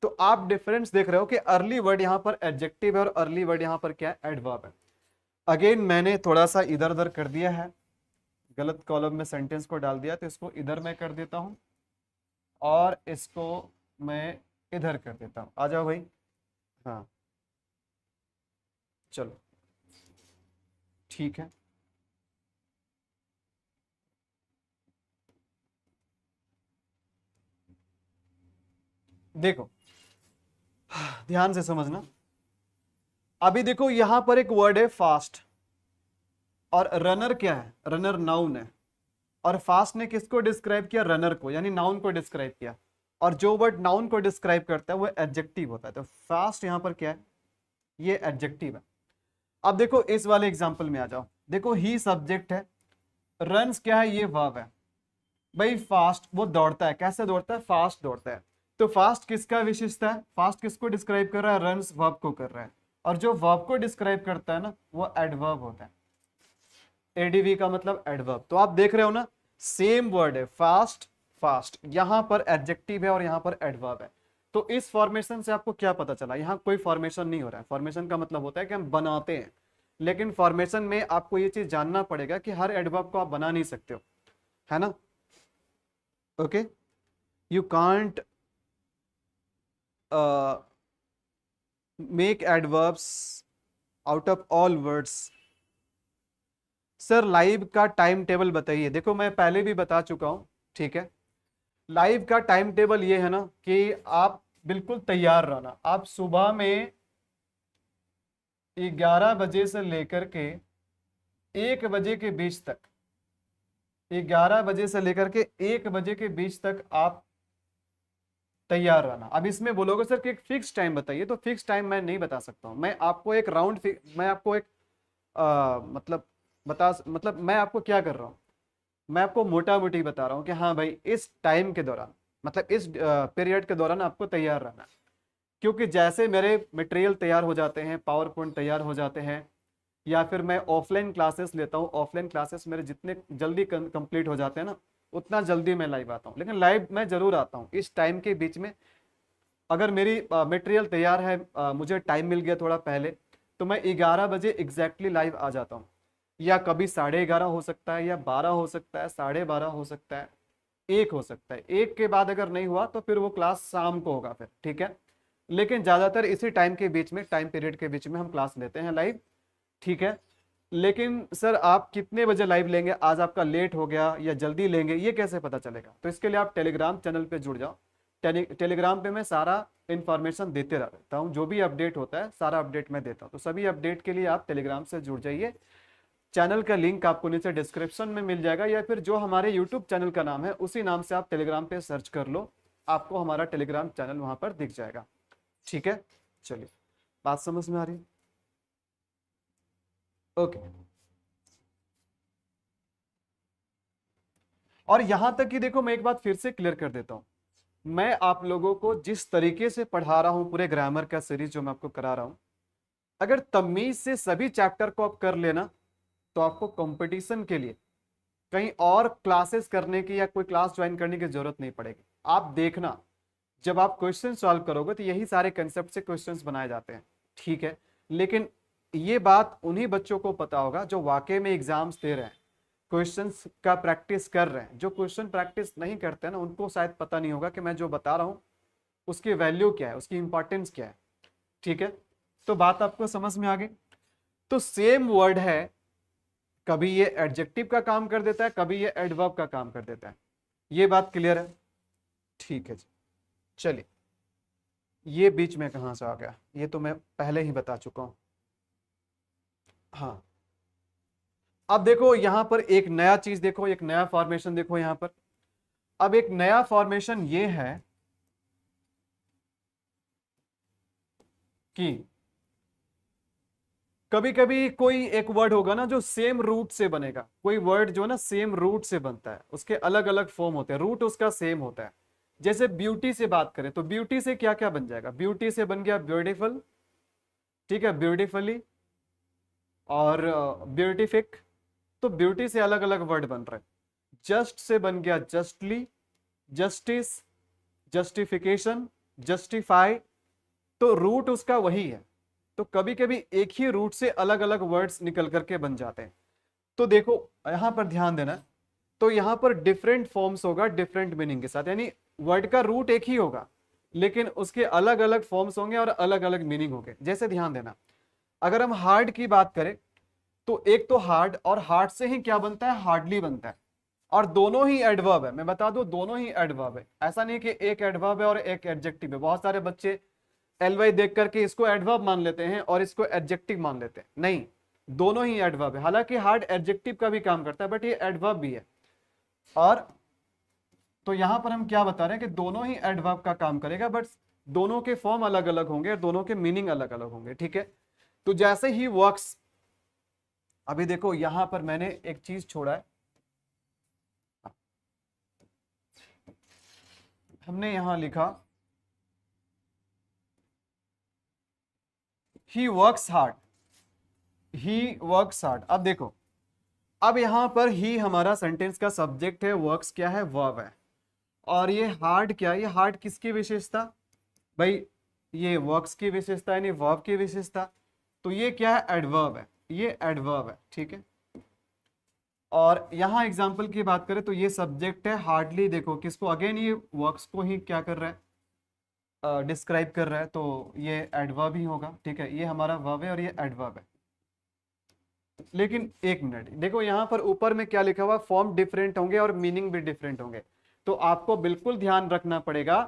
तो आप डिफरेंस देख रहे हो कि अर्ली वर्ड यहाँ पर एडजेक्टिव है और अर्ली वर्ड यहाँ पर क्या है? एडवर्ब है। अगेन मैंने थोड़ा सा इधर उधर कर दिया है, गलत कॉलम में सेंटेंस को डाल दिया, तो इसको इधर मैं कर देता हूं और इसको मैं इधर कर देता हूं। आ जाओ भाई। हाँ चलो ठीक है। देखो ध्यान से समझना। अभी देखो यहां पर एक वर्ड है फास्ट, और रनर क्या है? रनर नाउन है। और फास्ट ने किसको डिस्क्राइब किया? रनर को, यानी नाउन को डिस्क्राइब किया। और जो वर्ड नाउन को डिस्क्राइब करता है वो एडजेक्टिव होता है। तो फास्ट यहां पर क्या है? ये एडजेक्टिव है। अब देखो इस वाले एग्जांपल में आ जाओ। देखो ही सब्जेक्ट है, रन्स क्या है? ये वर्ब है। भाई फास्ट वो दौड़ता है, कैसे दौड़ता है? फास्ट दौड़ता है। तो फास्ट किसका विशेषता है? फास्ट किसको डिस्क्राइब कर रहा है? रन्स वर्ब को कर रहा है। और जो वर्ब को डिस्क्राइब करता है ना, वो एडवर्ब होता है। एडीवी का मतलब एडवर्ब। तो आप देख रहे हो ना, सेम वर्ड है फास्ट, फास्ट यहां पर एडजेक्टिव है और यहां पर एडवर्ब है। तो इस फॉर्मेशन से आपको क्या पता चला? यहां कोई फॉर्मेशन नहीं हो रहा है। फॉर्मेशन का मतलब होता है कि हम बनाते हैं, लेकिन फॉर्मेशन में आपको ये चीज जानना पड़ेगा कि हर एडवर्ब को आप बना नहीं सकते हो, है ना। Okay, you can't make adverbs out of all words. Sir live का टाइम टेबल बताइए। देखो मैं पहले भी बता चुका हूं, ठीक है। लाइव का टाइम टेबल ये है ना कि आप बिल्कुल तैयार रहना। आप सुबह में 11 बजे से लेकर के 1 बजे के बीच तक, 11 बजे से लेकर के 1 बजे के बीच तक आप तैयार रहना। अब इसमें बोलोगे सर कि एक फिक्स टाइम बताइए, तो फिक्स टाइम मैं नहीं बता सकता हूँ। मैं आपको एक मैं आपको एक मतलब मैं आपको क्या कर रहा हूँ? मैं आपको मोटा मोटी बता रहा हूँ कि हाँ भाई इस टाइम के दौरान, मतलब इस पीरियड के दौरान आपको तैयार रहना है। क्योंकि जैसे मेरे मटेरियल तैयार हो जाते हैं, पावर पॉइंट तैयार हो जाते हैं, या फिर मैं ऑफलाइन क्लासेस लेता हूँ, ऑफलाइन क्लासेस मेरे जितने जल्दी कंप्लीट हो जाते हैं ना, उतना जल्दी मैं लाइव आता हूँ। लेकिन लाइव मैं जरूर आता हूँ इस टाइम के बीच में। अगर मेरी मटेरियल तैयार है, मुझे टाइम मिल गया थोड़ा पहले, तो मैं 11 बजे एग्जैक्टली लाइव आ जाता हूँ। या कभी 11:30 हो सकता है, या 12 हो सकता है, 12:30 हो सकता है, 1 हो सकता है। 1 के बाद अगर नहीं हुआ तो फिर वो क्लास शाम को होगा फिर, ठीक है। लेकिन ज्यादातर इसी टाइम के बीच में, टाइम पीरियड के बीच में हम क्लास लेते हैं लाइव, ठीक है। लेकिन सर आप कितने बजे लाइव लेंगे, आज आपका लेट हो गया या जल्दी लेंगे, ये कैसे पता चलेगा? तो इसके लिए आप टेलीग्राम चैनल पे जुड़ जाओ। टेलीग्राम पे मैं सारा इंफॉर्मेशन देते रहता हूँ, जो भी अपडेट होता है सारा अपडेट मैं देता हूँ। तो सभी अपडेट के लिए आप टेलीग्राम से जुड़ जाइए। चैनल का लिंक आपको नीचे डिस्क्रिप्शन में मिल जाएगा, या फिर जो हमारे यूट्यूब चैनल का नाम है उसी नाम से आप टेलीग्राम पे सर्च कर लो, आपको हमारा टेलीग्राम चैनल वहां पर दिख जाएगा, ठीक है। चलिए, बात समझ में आ रही है? ओके। और यहां तक कि देखो, मैं एक बात फिर से क्लियर कर देता हूं, मैं आप लोगों को जिस तरीके से पढ़ा रहा हूं, पूरे ग्रामर का सीरीज जो मैं आपको करा रहा हूं, अगर तमीज से सभी चैप्टर को आप कर लेना, तो आपको कंपटीशन के लिए कहीं और क्लासेस करने की या कोई क्लास ज्वाइन करने की जरूरत नहीं पड़ेगी। आप देखना, जब आप क्वेश्चन सॉल्व करोगे तो यही सारे कंसेप्ट से क्वेश्चंस बनाए जाते हैं, ठीक है। लेकिन ये बात उन्हीं बच्चों को पता होगा जो वाकई में एग्जाम्स दे रहे हैं, क्वेश्चंस का प्रैक्टिस कर रहे हैं। जो क्वेश्चन प्रैक्टिस नहीं करते हैं ना, उनको शायद पता नहीं होगा कि मैं जो बता रहा हूँ उसकी वैल्यू क्या है, उसकी इंपॉर्टेंस क्या है, ठीक है। तो बात आपको समझ में आ गई। तो सेम वर्ड है, कभी ये एडजेक्टिव का काम कर देता है, कभी ये एडवर्ब का काम कर देता है। ये बात क्लियर है? ठीक है जी। चलिए, ये बीच में कहां से आ गया, ये तो मैं पहले ही बता चुका हूं। हाँ, अब देखो यहां पर एक नया चीज देखो, एक नया फॉर्मेशन देखो यहां पर। अब एक नया फॉर्मेशन ये है कि कभी कभी कोई एक वर्ड होगा ना जो सेम रूट से बनेगा। कोई वर्ड जो है ना सेम रूट से बनता है, उसके अलग अलग फॉर्म होते हैं, रूट उसका सेम होता है। जैसे ब्यूटी से बात करें तो ब्यूटी से क्या क्या बन जाएगा? ब्यूटी से बन गया ब्यूटीफुल, ठीक है, ब्यूटीफुली, और ब्यूटिफिक। तो ब्यूटी से अलग अलग वर्ड बन रहे हैं। जस्ट से बन गया जस्टली, जस्टिस, जस्टिफिकेशन, जस्टिफाई। तो रूट उसका वही है। तो कभी कभी एक ही रूट से अलग अलग वर्ड्स निकल करके बन जाते हैं। तो देखो यहां पर ध्यान देना, तो यहां पर डिफरेंट फॉर्म्स होगा डिफरेंट मीनिंग के साथ, यानी वर्ड का रूट एक ही होगा लेकिन उसके अलग अलग फॉर्म्स होंगे और अलग अलग मीनिंग होंगे। जैसे ध्यान देना, अगर हम हार्ड की बात करें तो एक तो हार्ड, और हार्ड से ही क्या बनता है? हार्डली बनता है। और दोनों ही एडवर्ब है, मैं बता दूं दोनों ही एडवर्ब है। ऐसा नहीं कि एक एडवर्ब है और एक एडजेक्टिव है। बहुत सारे बच्चे एलवाई देख करके इसको एडवर्ब मान लेते हैं और इसको एडजेक्टिव मान लेते हैं। नहीं, दोनों ही एडवर्ब है। हालांकि हार्ड एडजेक्टिव का भी काम करता है, बट ये एडवर्ब भी है। और तो यहां पर हम क्या बता रहे हैं कि दोनों ही एडवर्ब का काम करेगा, बट दोनों के फॉर्म अलग अलग होंगे और दोनों के मीनिंग अलग अलग होंगे, ठीक है। तो जैसे ही वर्क्स, अभी देखो यहां पर मैंने एक चीज छोड़ा है, हमने यहां लिखा he works hard, he works hard. अब देखो, अब यहां पर ही हमारा सेंटेंस का सब्जेक्ट है, वर्क्स क्या है? वर्ब है। और ये हार्ड क्या है? ये हार्ड किसकी विशेषता? भाई ये वर्क्स की विशेषता यानी वर्ब की विशेषता। तो ये क्या है? एडवर्ब है, ये एडवर्ब है, ठीक है। और यहां एग्जांपल की बात करें तो ये सब्जेक्ट है हार्डली, देखो किसको? अगेन ये वर्क्स को ही क्या कर रहा है? डिस्क्राइब कर रहा है, तो ये एडवर्ब ही होगा, ठीक है। ये हमारा वर्ब है और ये एडवर्ब है। लेकिन एक मिनट देखो, यहां पर ऊपर में क्या लिखा हुआ? फॉर्म डिफरेंट होंगे और मीनिंग भी डिफरेंट होंगे। तो आपको बिल्कुल ध्यान रखना पड़ेगा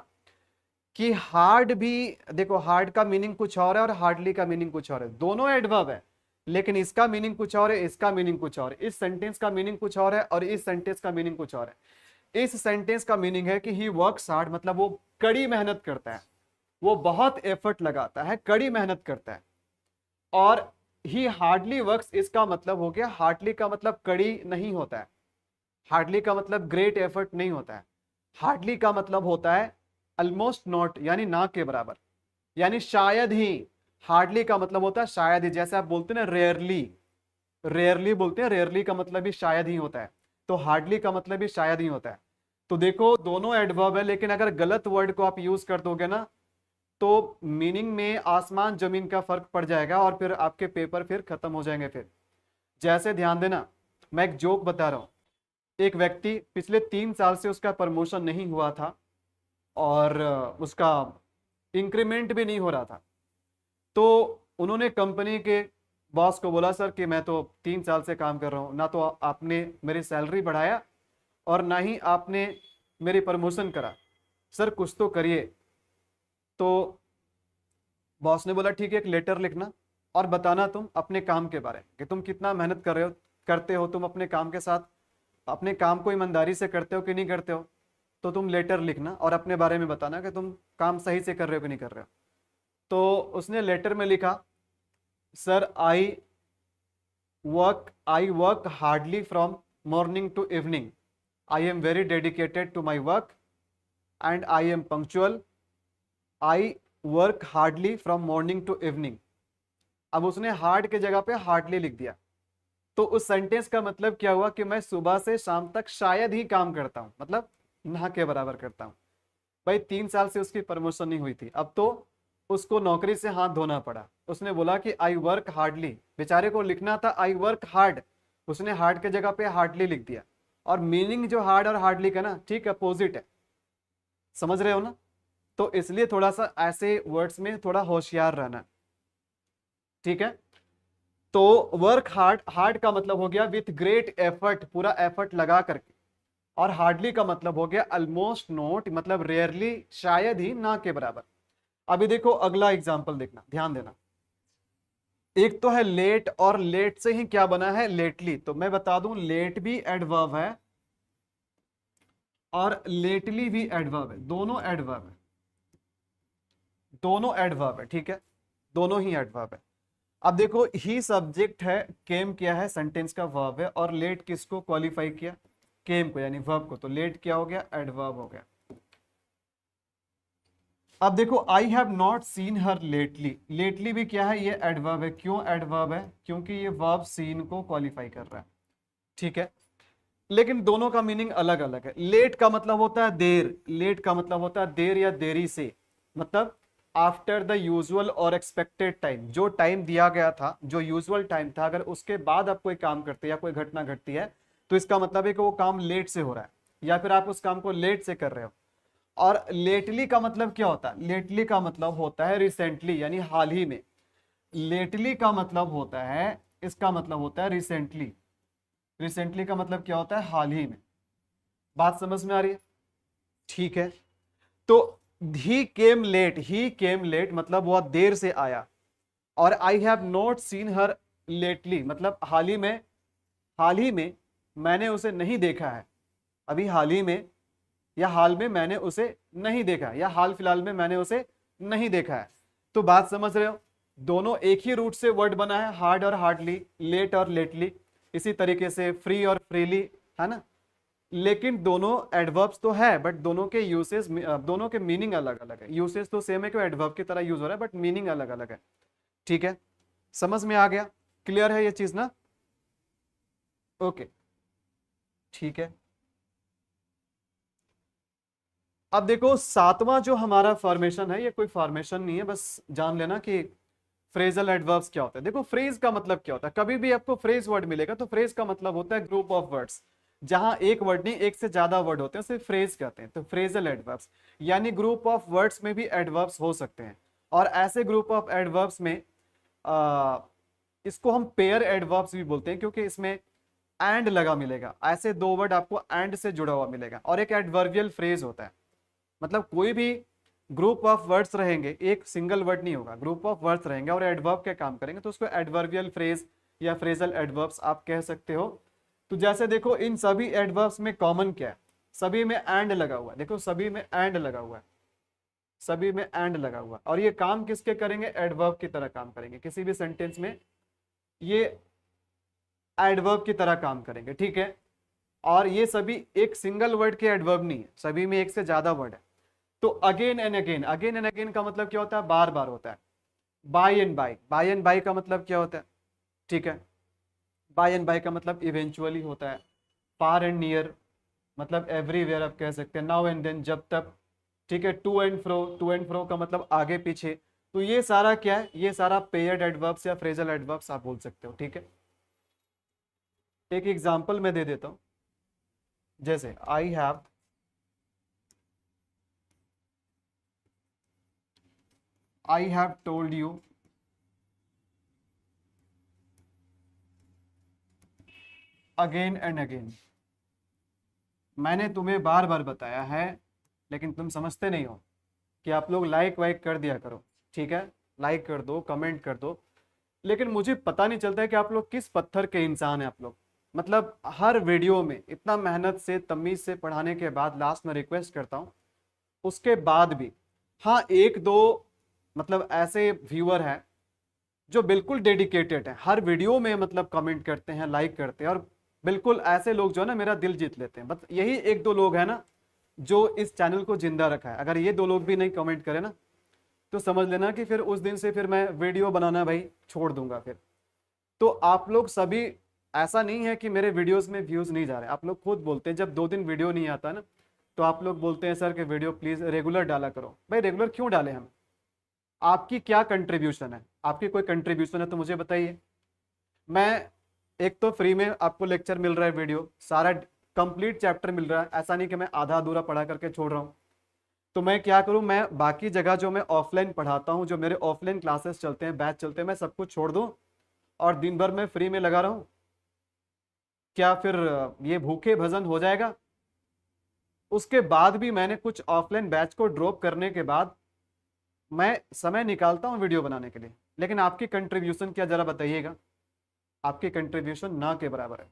कि हार्ड भी, देखो हार्ड का मीनिंग कुछ और है और हार्डली का मीनिंग कुछ और है। दोनों एडवर्ब है लेकिन इसका मीनिंग कुछ और है, इसका मीनिंग कुछ और है। इस सेंटेंस का मीनिंग कुछ और है और इस सेंटेंस का मीनिंग कुछ और है। इस सेंटेंस का मीनिंग है कि ही वर्क्स हार्ड, मतलब वो कड़ी मेहनत करता है, वो बहुत एफर्ट लगाता है, कड़ी मेहनत करता है। और ही हार्डली वर्क्स, इसका मतलब हो गया, हार्डली का मतलब कड़ी नहीं होता है, हार्डली का मतलब ग्रेट एफर्ट नहीं होता है। हार्डली का मतलब होता है ऑलमोस्ट नॉट, यानी ना के बराबर, यानी शायद ही। हार्डली का मतलब होता है शायद ही, जैसे आप बोलते हैं ना रेयरली, रेयरली बोलते हैं, रेयरली का मतलब भी शायद ही होता है, तो हार्डली का मतलब भी शायद ही होता है। तो देखो दोनों एडवर्ब है, लेकिन अगर गलत वर्ड को आप यूज कर दोगे ना तो मीनिंग में आसमान जमीन का फर्क पड़ जाएगा और फिर आपके पेपर फिर खत्म हो जाएंगे। फिर जैसे ध्यान देना, मैं एक जोक बता रहा हूं। एक व्यक्ति पिछले 3 साल से उसका प्रमोशन नहीं हुआ था और उसका इंक्रीमेंट भी नहीं हो रहा था। तो उन्होंने कंपनी के बॉस को बोला, सर कि मैं तो 3 साल से काम कर रहा हूँ, ना तो आपने मेरी सैलरी बढ़ाया और ना ही आपने मेरी प्रमोशन करा, सर कुछ तो करिए। तो बॉस ने बोला ठीक है, एक लेटर लिखना और बताना तुम अपने काम के बारे में कि तुम कितना मेहनत कर रहे हो, करते हो तुम अपने काम के साथ, अपने काम को ईमानदारी से करते हो कि नहीं करते हो। तो तुम लेटर लिखना और अपने बारे में बताना कि तुम काम सही से कर रहे हो कि नहीं कर रहे हो। तो उसने लेटर में लिखा, sir I work hardly from morning to evening, I am very dedicated to my work and I am punctual, I work hardly from morning to evening. अब उसने हार्ड के जगह पे हार्डली लिख दिया। तो उस सेंटेंस का मतलब क्या हुआ कि मैं सुबह से शाम तक शायद ही काम करता हूं, मतलब ना के बराबर करता हूं। भाई 3 साल से उसकी प्रमोशन नहीं हुई थी, अब तो उसको नौकरी से हाथ धोना पड़ा। उसने बोला कि आई वर्क हार्डली, बेचारे को लिखना था आई वर्क हार्ड, उसने हार्ड के जगह पे हार्डली लिख दिया। और मीनिंग जो हार्ड और हार्डली का ना ठीक अपोजिट है, समझ रहे हो ना। तो इसलिए थोड़ा सा ऐसे वर्ड्स में थोड़ा होशियार रहना, ठीक है। तो वर्क हार्ड, हार्ड का मतलब हो गया विथ ग्रेट एफर्ट, पूरा एफर्ट लगा करके। और हार्डली का मतलब हो गया ऑलमोस्ट नॉट, मतलब रेयरली, शायद ही, ना के बराबर। अभी देखो अगला एग्जांपल देखना, ध्यान देना। एक तो है लेट, और लेट से ही क्या बना है, लेटली। तो मैं बता दूं लेट भी एडवर्ब है और लेटली भी एडवर्ब है, दोनों एडवर्ब है, दोनों एडवर्ब है, ठीक है, दोनों ही एडवर्ब है। अब देखो ही सब्जेक्ट है, केम क्या है, सेंटेंस का वर्ब है, और लेट किसको क्वालिफाई किया, केम को यानी वर्ब को। तो लेट क्या हो गया, एडवर्ब हो गया। अब देखो I have not seen her lately, lately भी क्या है, ये एडवर्ब है। क्यों एडवर्ब है, क्योंकि ये वर्ब सीन को क्वालिफाई कर रहा है, ठीक है। लेकिन दोनों का मीनिंग अलग अलग है। लेट का मतलब होता है देर, लेट का मतलब होता है देर या देरी से, मतलब आफ्टर द यूजुअल और एक्सपेक्टेड टाइम, जो टाइम दिया गया था, जो यूजुअल टाइम था, अगर उसके बाद आप कोई काम करते हैं या कोई घटना घटती है तो इसका मतलब है कि वो काम लेट से हो रहा है या फिर आप उस काम को लेट से कर रहे हो। और लेटली का मतलब क्या होता है, लेटली का मतलब होता है रिसेंटली, यानी हाल ही में। लेटली का मतलब होता है, इसका मतलब होता है रिसेंटली। रिसेंटली का मतलब क्या होता है, हाल ही में। बात समझ में आ रही है, ठीक है। तो ही केम लेट, ही केम लेट मतलब वह देर से आया। और I have not seen her lately मतलब हाल ही में, हाल ही में मैंने उसे नहीं देखा है। अभी हाल ही में या हाल में मैंने उसे नहीं देखा, या हाल फिलहाल में मैंने उसे नहीं देखा है। तो बात समझ रहे हो, दोनों एक ही रूट से वर्ड बना है, हार्ड और हार्डली, लेट और लेटली। इसी तरीके से फ्री और फ्रीली, है ना। लेकिन दोनों एडवर्ब्स तो है, बट दोनों के यूसेज, दोनों के मीनिंग अलग अलग है। यूसेज तो सेम है कि एडवर्ब की तरह यूज हो रहा है, बट मीनिंग अलग अलग है, ठीक है। समझ में आ गया, क्लियर है ये चीज ना, ओके, ठीक है। अब देखो सातवां जो हमारा फॉर्मेशन है, ये कोई फॉर्मेशन नहीं है, बस जान लेना कि फ्रेजल एडवर्ब्स क्या होता है। देखो फ्रेज का मतलब क्या होता है, कभी भी आपको फ्रेज वर्ड मिलेगा तो फ्रेज का मतलब होता है ग्रुप ऑफ वर्ड्स, जहां एक वर्ड नहीं एक से ज्यादा वर्ड होते हैं उसे फ्रेज कहते हैं। तो फ्रेजल एडवर्ब्स यानी ग्रुप ऑफ वर्ड्स में भी एडवर्ब्स हो सकते हैं। और ऐसे ग्रुप ऑफ एडवर्ब्स में इसको हम पेयर एडवर्ब्स भी बोलते हैं, क्योंकि इसमें एंड लगा मिलेगा, ऐसे दो वर्ड आपको एंड से जुड़ा हुआ मिलेगा। और एक एडवर्बियल फ्रेज होता है, मतलब कोई भी ग्रुप ऑफ वर्ड्स रहेंगे, एक सिंगल वर्ड नहीं होगा, ग्रुप ऑफ वर्ड्स रहेंगे और एडवर्ब के काम करेंगे, तो उसको एडवर्बियल फ्रेज या फ्रेजल एडवर्ब्स आप कह सकते हो। तो जैसे देखो इन सभी एडवर्ब्स में कॉमन क्या है, सभी में एंड लगा हुआ है। देखो सभी में एंड लगा हुआ है, सभी में एंड लगा हुआ है। और ये काम किसके करेंगे, एडवर्ब की तरह काम करेंगे। किसी भी सेंटेंस में ये एडवर्ब की तरह काम करेंगे, ठीक है। और ये सभी एक सिंगल वर्ड के एडवर्ब नहीं है, सभी में एक से ज्यादा वर्ड है। तो अगेन एंड अगेन का मतलब क्या होता है? बार बार होता है। बाय एंड बाय का मतलब क्या होता है? ठीक है, बाय एंड बाय का मतलब इवेंचुअली होता है। फार एंड नियर मतलब एवरीवेयर आप कह सकते हैं। नाउ एंड देन जब तक। ठीक है, टू एंड फ्रो का मतलब आगे पीछे। तो ये सारा क्या है? ये सारा पेयर्ड एडवर्ब्स या फ्रेजल एडवर्ब्स आप बोल सकते हो। ठीक है, एक एग्जांपल मैं दे देता हूं। जैसे I have told you again and again. मैंने तुम्हें बार बार बताया है, लेकिन तुम समझते नहीं हो कि आप लोग लाइक वाइक कर दिया करो। ठीक है, लाइक कर दो, कमेंट कर दो। लेकिन मुझे पता नहीं चलता है कि आप लोग किस पत्थर के इंसान हैं आप लोग। मतलब हर वीडियो में इतना मेहनत से तमीज से पढ़ाने के बाद लास्ट में रिक्वेस्ट करता हूँ, उसके बाद भी हाँ एक दो मतलब ऐसे व्यूअर हैं जो बिल्कुल डेडिकेटेड है, हर वीडियो में मतलब कमेंट करते हैं, लाइक करते हैं, और बिल्कुल ऐसे लोग जो है ना मेरा दिल जीत लेते हैं। बस यही एक दो लोग हैं ना जो इस चैनल को जिंदा रखा है। अगर ये दो लोग भी नहीं कमेंट करें ना, तो समझ लेना कि फिर उस दिन से फिर मैं वीडियो बनाना भाई छोड़ दूंगा फिर। तो आप लोग सभी, ऐसा नहीं है कि मेरे वीडियोस में व्यूज नहीं जा रहे। आप लोग खुद बोलते हैं जब 2 दिन वीडियो नहीं आता ना, तो आप लोग बोलते हैं सर कि वीडियो प्लीज रेगुलर डाला करो। भाई रेगुलर क्यों डालें हम? आपकी क्या कंट्रीब्यूशन है? आपकी कोई कंट्रीब्यूशन है तो मुझे बताइए। मैं एक तो फ्री में आपको लेक्चर मिल रहा है, वीडियो सारा कंप्लीट चैप्टर मिल रहा है। ऐसा नहीं कि मैं आधा अधूरा पढ़ा करके छोड़ रहा हूँ। तो मैं क्या करूं? मैं बाकी जगह जो मैं ऑफलाइन पढ़ाता हूं, जो मेरे ऑफलाइन क्लासेस चलते हैं, बैच चलते हैं, मैं सब कुछ छोड़ दूं और दिन भर मैं फ्री में लगा रहा हूं? क्या फिर ये भूखे भजन हो जाएगा? उसके बाद भी मैंने कुछ ऑफलाइन बैच को ड्रॉप करने के बाद मैं समय निकालता हूं वीडियो बनाने के लिए। लेकिन आपकी कंट्रीब्यूशन क्या, जरा बताइएगा। आपकी कंट्रीब्यूशन ना के बराबर है।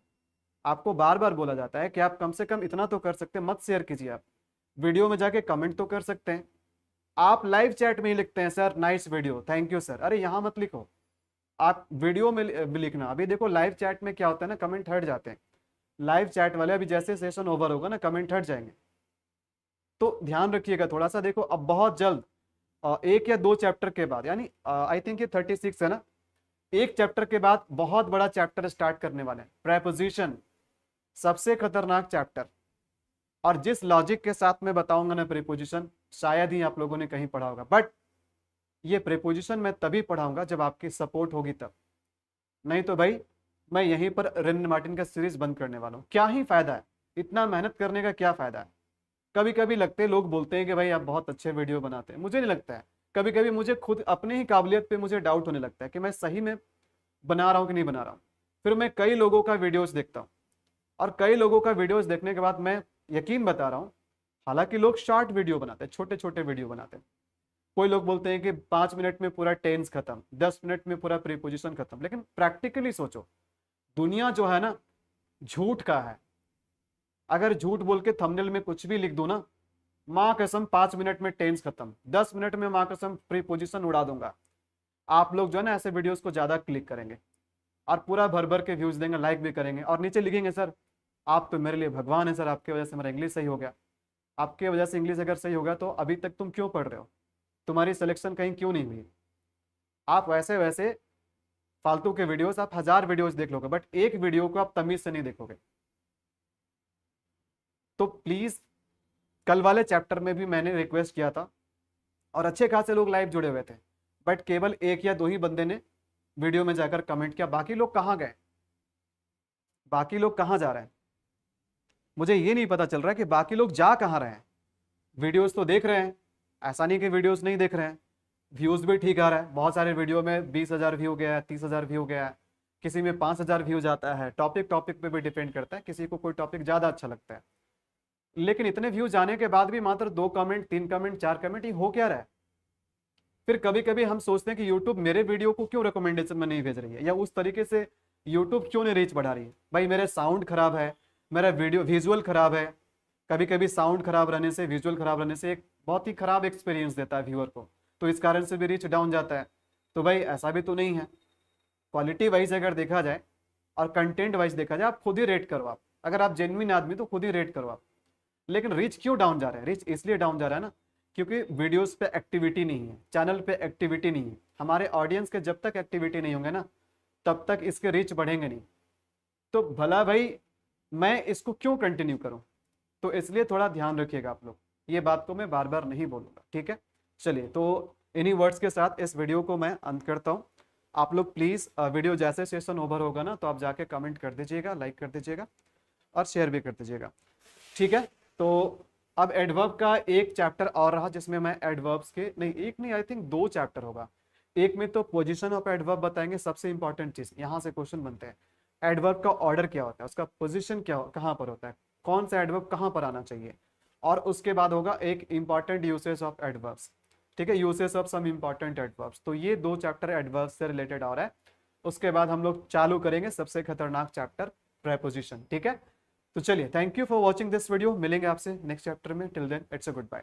आपको बार बार बोला जाता है कि आप कम से कम इतना तो कर सकते हैं, मत शेयर कीजिए, आप वीडियो में जाके कमेंट तो कर सकते हैं। आप लाइव चैट में ही लिखते हैं sir nice video, thank you sir. अरे यहाँ मत लिखो, आप वीडियो में भी लिखना। अभी देखो लाइव चैट में क्या होता है ना, कमेंट हट जाते हैं। लाइव चैट वाले अभी जैसे सेशन ओवर होगा ना, कमेंट हट जाएंगे। तो ध्यान रखिएगा थोड़ा सा। देखो अब बहुत जल्द एक या दो चैप्टर के बाद, यानी आई थिंक ये 36 है ना, एक चैप्टर के बाद बहुत बड़ा चैप्टर स्टार्ट करने वाले हैं, प्रेपोजिशन, सबसे खतरनाक चैप्टर। और जिस लॉजिक के साथ मैं बताऊंगा ना प्रीपोजिशन, शायद ही आप लोगों ने कहीं पढ़ा होगा। बट ये प्रीपोजिशन मैं तभी पढ़ाऊंगा जब आपकी सपोर्ट होगी तब। नहीं तो भाई मैं यहीं पर रेन मार्टिन का सीरीज बंद करने वाला हूँ। क्या ही फायदा है, इतना मेहनत करने का क्या फायदा है? कभी कभी लगते हैं, लोग बोलते हैं कि भाई आप बहुत अच्छे वीडियो बनाते हैं। मुझे नहीं लगता है। कभी कभी मुझे खुद अपने ही काबिलियत पे मुझे डाउट होने लगता है कि मैं सही में बना रहा हूँ कि नहीं बना रहा हूँ। फिर मैं कई लोगों का वीडियोस देखता हूँ, और कई लोगों का वीडियोस देखने के बाद मैं यकीन बता रहा हूँ, हालांकि लोग शॉर्ट वीडियो बनाते हैं, छोटे छोटे वीडियो बनाते हैं। कोई लोग बोलते हैं कि 5 मिनट में पूरा टेंस खत्म, 10 मिनट में पूरा प्रीपोजिशन खत्म। लेकिन प्रैक्टिकली सोचो, दुनिया जो है ना झूठ का है। अगर झूठ बोल के थंबनेल में कुछ भी लिख दो ना, माँ कसम 5 मिनट में टेंस खत्म, 10 मिनट में माँ कसम प्रीपोजिशन उड़ा दूंगा। आप लोग जो है ना ऐसे वीडियोस को ज्यादा क्लिक करेंगे और पूरा भर भर के व्यूज देंगे, लाइक भी करेंगे, और नीचे लिखेंगे सर आप तो मेरे लिए भगवान है सर, आपकी वजह से मेरा इंग्लिश सही हो गया। आपके वजह से इंग्लिश अगर सही हो गया तो अभी तक तुम क्यों पढ़ रहे हो? तुम्हारी सिलेक्शन कहीं क्यों नहीं हुई? आप वैसे वैसे फालतू के वीडियोस, आप 1000 वीडियोस देख लोगे, बट एक वीडियो को आप तमीज से नहीं देखोगे। तो प्लीज, कल वाले चैप्टर में भी मैंने रिक्वेस्ट किया था और अच्छे खासे लोग लाइव जुड़े हुए थे, बट केवल एक या दो ही बंदे ने वीडियो में जाकर कमेंट किया। बाकी लोग कहाँ गए? बाकी लोग कहाँ जा रहे हैं? मुझे ये नहीं पता चल रहा है कि बाकी लोग जा कहाँ रहे हैं। वीडियोस तो देख रहे हैं, ऐसा नहीं कि वीडियोस नहीं देख रहे हैं। व्यूज भी ठीक आ रहा है, बहुत सारे वीडियो में 20,000 व्यू गया है, 30,000 व्यू गया है, किसी में 5,000 व्यू जाता है। टॉपिक टॉपिक पे भी डिपेंड करता है, किसी को कोई टॉपिक ज्यादा अच्छा लगता है। लेकिन इतने व्यूज आने के बाद भी मात्र 2 कमेंट, 3 कमेंट, 4 कमेंट, ये हो क्या रहा है? फिर कभी कभी हम सोचते हैं कि यूट्यूब मेरे वीडियो को क्यों रिकमेंडेशन में नहीं भेज रही है, या उस तरीके से यूट्यूब क्यों नहीं रीच बढ़ा रही है। भाई मेरे साउंड खराब है, मेरा वीडियो विजुअल खराब है। कभी कभी साउंड खराब रहने से, विजुअल खराब रहने से एक बहुत ही खराब एक्सपीरियंस देता है व्यूअर को, तो इस कारण से भी रीच डाउन जाता है। तो भाई ऐसा भी तो नहीं है। क्वालिटी वाइज अगर देखा जाए और कंटेंट वाइज देखा जाए, आप खुद ही रेट करो। आप अगर आप जेन्युइन आदमी तो खुद ही रेट करो आप। लेकिन रीच क्यों डाउन जा रहा है? रीच इसलिए डाउन जा रहा है ना क्योंकि वीडियोस पे एक्टिविटी नहीं है, चैनल पे एक्टिविटी नहीं है, हमारे ऑडियंस के जब तक एक्टिविटी नहीं होंगे ना तब तक इसके रीच बढ़ेंगे नहीं। तो भला भाई मैं इसको क्यों कंटिन्यू करूं? तो इसलिए थोड़ा ध्यान रखिएगा आप लोग, ये बात को मैं बार बार नहीं बोलूंगा, ठीक है। चलिए, तो इन्हीं वर्ड्स के साथ इस वीडियो को मैं अंत करता हूँ। आप लोग प्लीज़ वीडियो जैसे सेशन ओवर होगा ना तो आप जाके कमेंट कर दीजिएगा, लाइक कर दीजिएगा और शेयर भी कर दीजिएगा, ठीक है। तो अब एडवर्ब का एक चैप्टर और रहा जिसमें मैं एडवर्ब्स के नहीं, एक नहीं, आई थिंक 2 चैप्टर होगा। एक में तो पोजीशन ऑफ एडवर्ब बताएंगे, सबसे इंपॉर्टेंट चीज यहाँ से क्वेश्चन बनते हैं, एडवर्ब का ऑर्डर क्या होता है, उसका पोजीशन क्या कहाँ पर होता है, कौन सा एडवर्ब कहाँ पर आना चाहिए। और उसके बाद होगा एक इंपॉर्टेंट यूसेज ऑफ एडवर्ब्स, ठीक है, usage of some important adverbs. तो ये 2 चैप्टर एडवर्ब्स से रिलेटेड आ रहा है। उसके बाद हम लोग चालू करेंगे सबसे खतरनाक चैप्टर प्रेपोजिशन, ठीक है। तो चलिए, thank you for watching this video, मिलेंगे आपसे नेक्स्ट चैप्टर में। Till then it's a good bye.